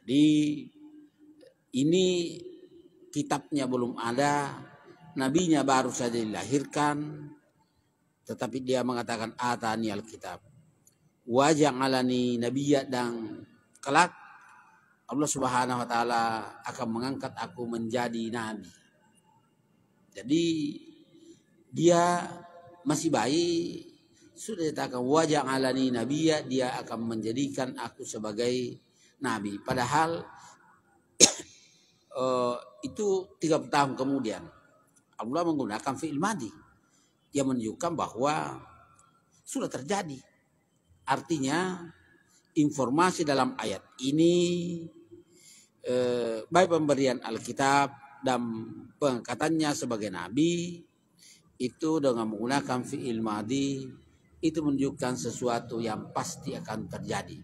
Jadi ini kitabnya belum ada, nabinya baru saja dilahirkan, tetapi dia mengatakan atani alkitab wa ja'alani nabiyya, dan kelak Allah Subhanahu wa taala akan mengangkat aku menjadi nabi. Jadi dia masih bayi sudah dikatakan wa ja'alani nabiyya, dia akan menjadikan aku sebagai nabi. Padahal itu 30 tahun kemudian Allah menggunakan fi'il madhi yang menunjukkan bahwa sudah terjadi. Artinya informasi dalam ayat ini baik pemberian Alkitab dan pengangkatannya sebagai nabi itu dengan menggunakan fi'il madhi itu menunjukkan sesuatu yang pasti akan terjadi.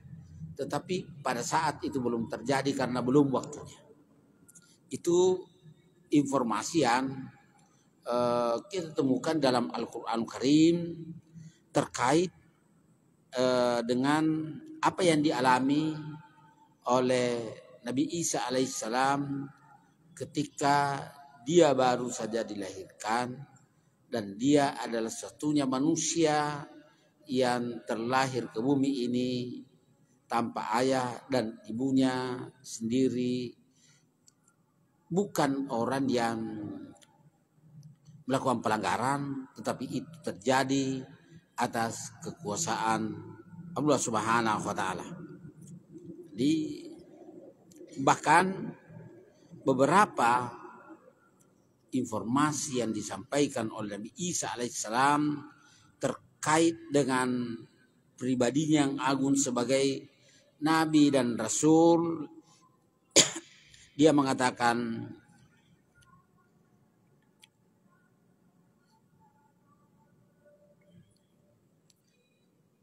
Tetapi pada saat itu belum terjadi karena belum waktunya. Itu informasi yang kita temukan dalam Al-Quran Karim terkait dengan apa yang dialami oleh Nabi Isa alaihissalam ketika dia baru saja dilahirkan, dan dia adalah satunya manusia yang terlahir ke bumi ini tanpa ayah dan ibunya sendiri, bukan orang yang melakukan pelanggaran, tetapi itu terjadi atas kekuasaan Allah Subhanahu wa taala. Bahkan beberapa informasi yang disampaikan oleh Nabi Isa alaihissalam terkait dengan pribadinya yang agung sebagai nabi dan rasul, dia mengatakan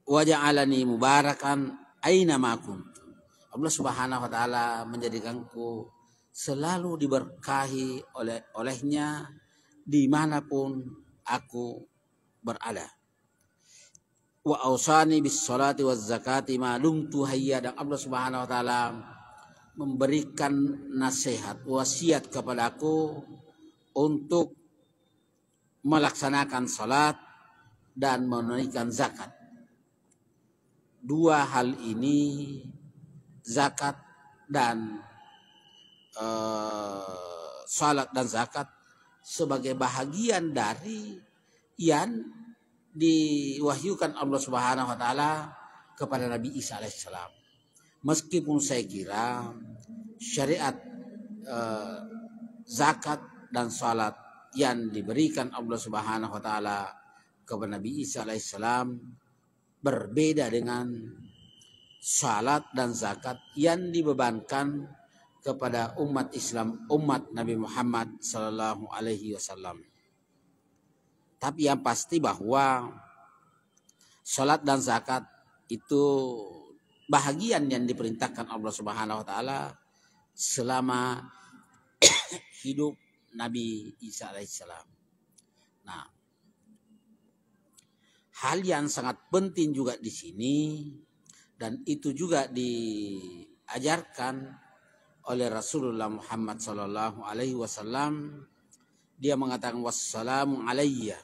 wa ja'alani mubarakan aina ma kuntu. Allah Subhanahu wa taala menjadikanku selalu diberkahi olehnya dimanapun aku berada. Wa ausani bis salati waz zakati ma dumtu hayya, dan Allah Subhanahu wa taala memberikan nasihat, wasiat kepadaku untuk melaksanakan salat dan menunaikan zakat. Dua hal ini, zakat dan salat dan zakat, sebagai bahagian dari yang diwahyukan Allah Subhanahu wa taala kepada Nabi Isa alaihissalam. Meskipun saya kira syariat zakat dan salat yang diberikan Allah Subhanahu wa taala kepada Nabi Isa alaihissalam berbeda dengan salat dan zakat yang dibebankan kepada umat Islam, umat Nabi Muhammad sallallahu alaihi wasallam. Tapi yang pasti bahwa salat dan zakat itu bahagian yang diperintahkan Allah Subhanahu wa taala selama hidup Nabi Isa alaihissalam. Nah, hal yang sangat penting juga di sini, dan itu juga diajarkan oleh Rasulullah Muhammad sallallahu alaihi wasallam. Dia mengatakan wassalamu alayya,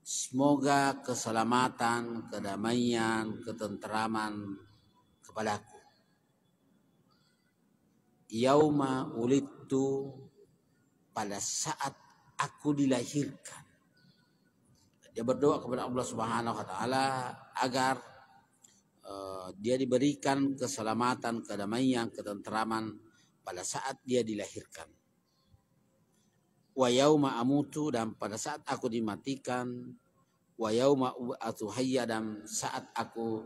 semoga keselamatan, kedamaian, ketenteraman kepadaku. Yauma ulidtu, pada saat aku dilahirkan. Dia berdoa kepada Allah Subhanahu wa taala agar dia diberikan keselamatan, kedamaian, ketenteraman pada saat dia dilahirkan. Wa yauma amutu, dan pada saat aku dimatikan. Wa yauma ub'atsu hayya, dan saat aku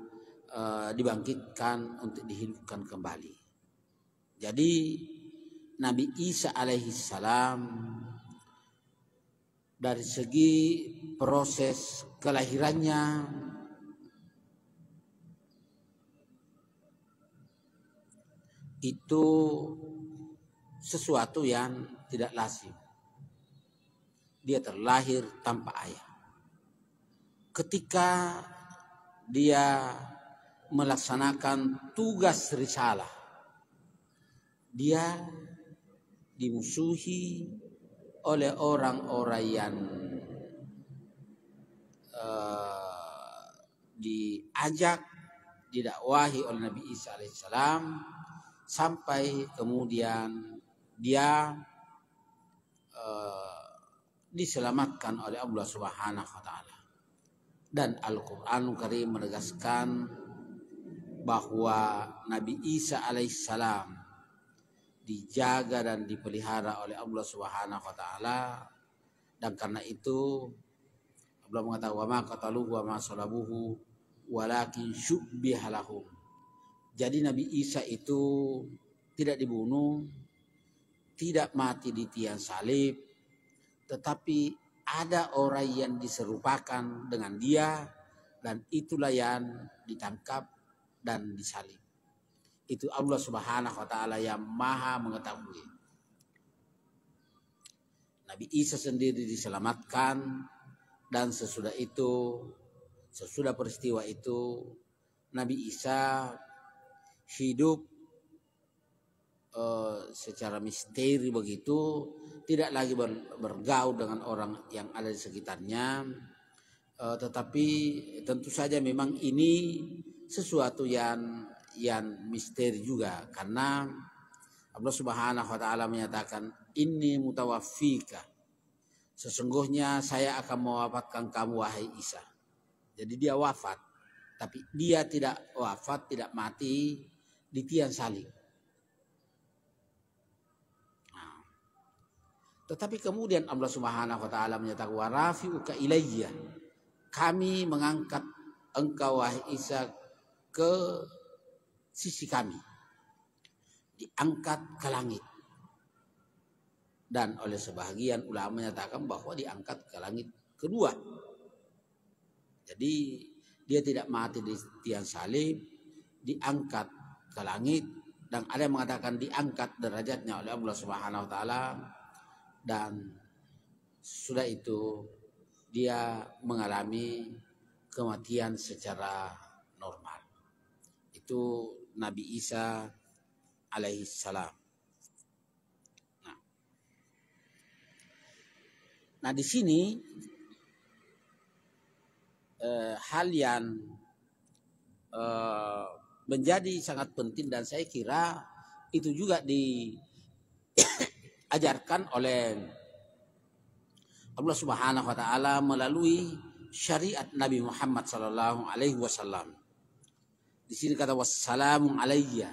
dibangkitkan untuk dihidupkan kembali. Jadi Nabi Isa alaihissalam dari segi proses kelahirannya itu sesuatu yang tidak lazim. Dia terlahir tanpa ayah. Ketika dia melaksanakan tugas risalah, dia dimusuhi oleh orang-orang yang diajak, didakwahi oleh Nabi Isa alaihissalam, sampai kemudian dia diselamatkan oleh Allah Subhanahu wa taala. Dan Al-Qur'anul Karim menegaskan bahwa Nabi Isa alaihissalam dijaga dan dipelihara oleh Allah Subhanahu wa taala, dan karena itu Allah mengatakan wa ma qataluhu wa ma salabuhu walakin syubbiha lahum. Jadi Nabi Isa itu tidak dibunuh, tidak mati di tiang salib, tetapi ada orang yang diserupakan dengan dia, dan itulah yang ditangkap dan disalib. Itu Allah Subhanahu wa taala yang Maha mengetahui. Nabi Isa sendiri diselamatkan, dan sesudah peristiwa itu Nabi Isa hidup secara misteri begitu, tidak lagi bergaul dengan orang yang ada di sekitarnya, tetapi tentu saja memang ini sesuatu yang misteri juga, karena Allah Subhanahu wa taala menyatakan inni mutawaffika, sesungguhnya saya akan mewafatkan kamu wahai Isa. Jadi dia wafat, tapi dia tidak wafat, tidak mati di tiang salib. Tetapi kemudian Allah Subhanahu wa taala menyatakan wa rafi'uka ilayya, kami mengangkat engkau wahai Isa ke sisi kami, diangkat ke langit. Dan oleh sebahagian ulama menyatakan bahwa diangkat ke langit kedua. Jadi dia tidak mati di tiang salib, diangkat ke langit, dan ada yang mengatakan diangkat derajatnya oleh Allah Subhanahu wa taala, dan sudah itu dia mengalami kematian secara normal. Itu Nabi Isa alaihissalam. Nah di sini hal yang menjadi sangat penting, dan saya kira itu juga diajarkan oleh Allah Subhanahu wa taala melalui syariat Nabi Muhammad sallallahu alaihi wasallam. Di sini kata wassalamu alayya,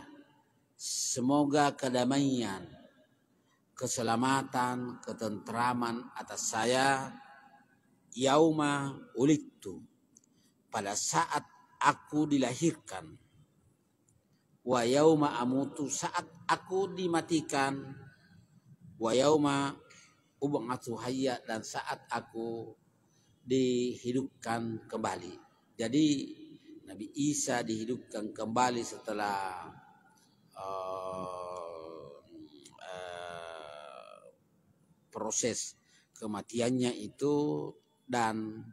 semoga kedamaian, keselamatan, ketentraman atas saya, yauma ulidtu, pada saat aku dilahirkan, wa yauma amutu, saat aku dimatikan, wa yauma ub'atsu hayya, dan saat aku dihidupkan kembali. Jadi Nabi Isa dihidupkan kembali setelah proses kematiannya itu, dan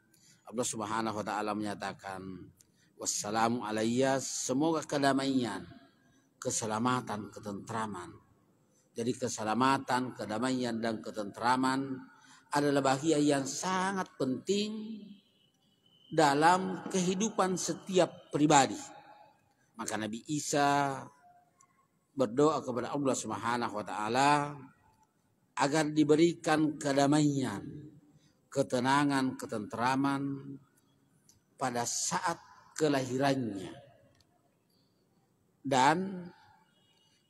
Allah Subhanahu wa taala menyatakan wassalamu alayya, semoga kedamaian, keselamatan, ketentraman. Jadi keselamatan, kedamaian, dan ketentraman adalah bagian yang sangat penting dalam kehidupan setiap pribadi. Maka Nabi Isa berdoa kepada Allah Subhanahu wa taala agar diberikan kedamaian, ketenangan, ketentraman pada saat kelahirannya dan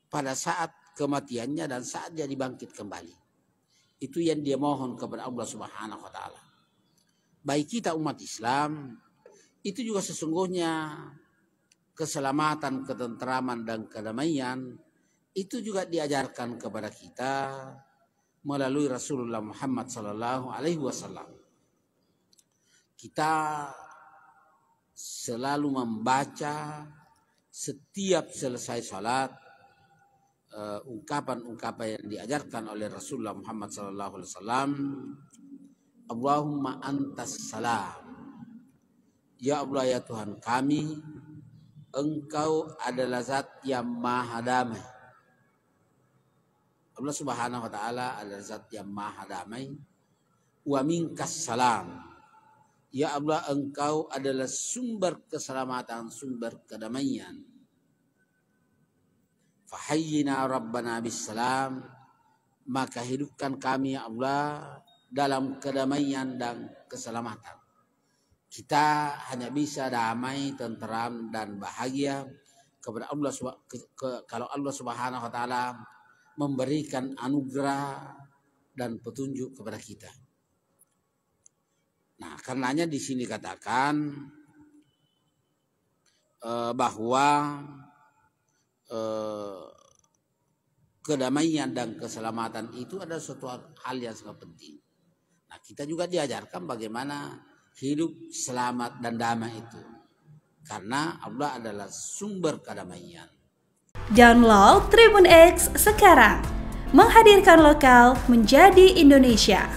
pada saat kematiannya dan saat dia dibangkit kembali. Itu yang dia mohon kepada Allah Subhanahu wa taala. Baik kita umat Islam, itu juga sesungguhnya keselamatan, ketentraman, dan kedamaian itu juga diajarkan kepada kita melalui Rasulullah Muhammad sallallahu alaihi wasallam. Kita selalu membaca setiap selesai salat ungkapan-ungkapan yang diajarkan oleh Rasulullah Muhammad sallallahu alaihi wasallam. Allahumma antas salam. Ya Allah, ya Tuhan kami, Engkau adalah zat yang maha damai. Allah Subhanahu wa taala adalah zat yang maha damai. Wa minkas salam. Ya Allah, engkau adalah sumber keselamatan, sumber kedamaian. Fahayyina rabbana bisalam. Maka hidupkan kami ya Allah dalam kedamaian dan keselamatan. Kita hanya bisa damai, tenteram dan bahagia kepada Allah kalau Allah Subhanahu wa taala memberikan anugerah dan petunjuk kepada kita. Nah, karenanya di sini katakan bahwa kedamaian dan keselamatan itu adalah suatu hal yang sangat penting. Nah, kita juga diajarkan bagaimana hidup selamat dan damai itu. Karena Allah adalah sumber kedamaian. Download Tribun X sekarang. Menghadirkan lokal menjadi Indonesia.